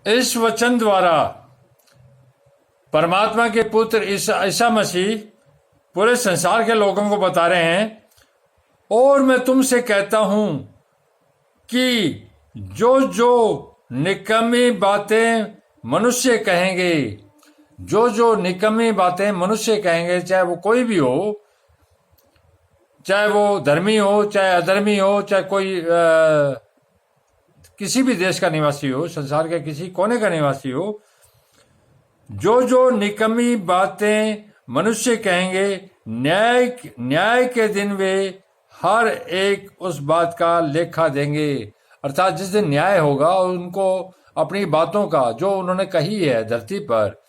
इस वचन द्वारा परमात्मा के पुत्र ईसा मसीह पूरे संसार के लोगों को बता रहे हैं, और मैं तुमसे कहता हूं कि जो जो निकम्मी बातें मनुष्य कहेंगे, जो जो निकम्मी बातें मनुष्य कहेंगे, चाहे वो कोई भी हो, चाहे वो धर्मी हो, चाहे अधर्मी हो, चाहे कोई किसी भी देश का निवासी हो, संसार के किसी कोने का निवासी हो, जो जो निकम्मी बातें मनुष्य कहेंगे, न्याय के दिन वे हर एक उस बात का लेखा देंगे। अर्थात जिस दिन न्याय होगा, उनको अपनी बातों का जो उन्होंने कही है धरती पर,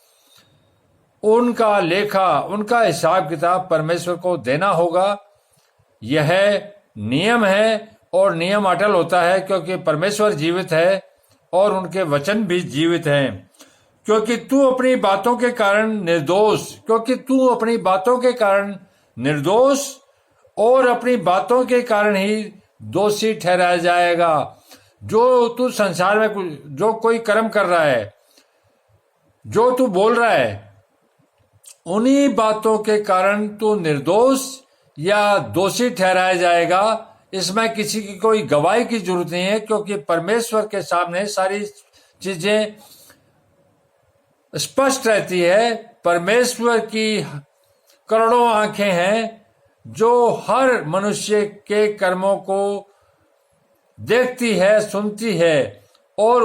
उनका लेखा, उनका हिसाब किताब परमेश्वर को देना होगा। यह नियम है, और नियम अटल होता है क्योंकि परमेश्वर जीवित है और उनके वचन भी जीवित हैं। क्योंकि तू अपनी बातों के कारण निर्दोष, और अपनी बातों के कारण ही दोषी ठहराया जाएगा। जो तू संसार में जो कोई कर्म कर रहा है, जो तू बोल रहा है, उन्हीं बातों के कारण तू निर्दोष या दोषी ठहराया जाएगा। इसमें किसी की कोई गवाही की जरूरत नहीं है, क्योंकि परमेश्वर के सामने सारी चीजें स्पष्ट रहती है। परमेश्वर की करोड़ों आंखें हैं जो हर मनुष्य के कर्मों को देखती है, सुनती है, और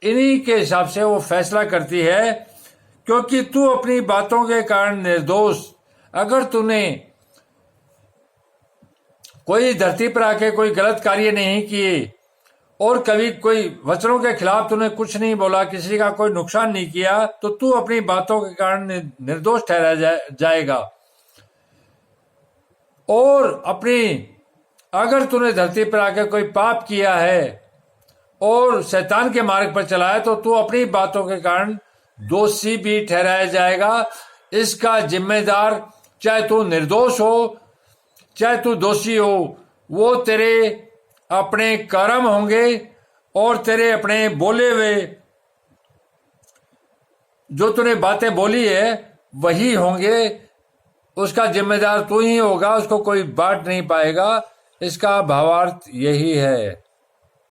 इन्हीं के हिसाब से वो फैसला करती है। क्योंकि तू अपनी बातों के कारण निर्दोष, अगर तूने कोई धरती पर आके कोई गलत कार्य नहीं किए, और कभी कोई वचनों के खिलाफ तूने कुछ नहीं बोला, किसी का कोई नुकसान नहीं किया, तो तू अपनी बातों के कारण निर्दोष ठहरा जाएगा। और अगर तूने धरती पर आकर कोई पाप किया है और शैतान के मार्ग पर चला है, तो तू अपनी बातों के कारण दोषी भी ठहराया जाएगा। इसका जिम्मेदार, चाहे तू निर्दोष हो चाहे तू दोषी हो, वो तेरे अपने कर्म होंगे और तेरे अपने बोले हुए जो तूने बातें बोली है वही होंगे। उसका जिम्मेदार तू ही होगा, उसको कोई बांट नहीं पाएगा। इसका भावार्थ यही है।